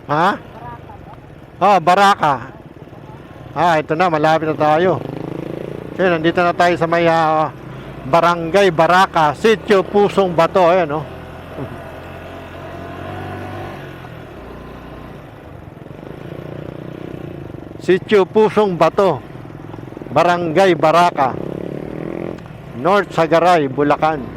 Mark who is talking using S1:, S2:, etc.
S1: Ha? Oh, Baraka. Ito na, malapit na tayo. So, nandito na tayo sa may Barangay Baraka, Sitio Pusong Bato. Ayan, oh. Sitio Pusong Bato, Barangay Baraka, North Sagaray, Bulacan.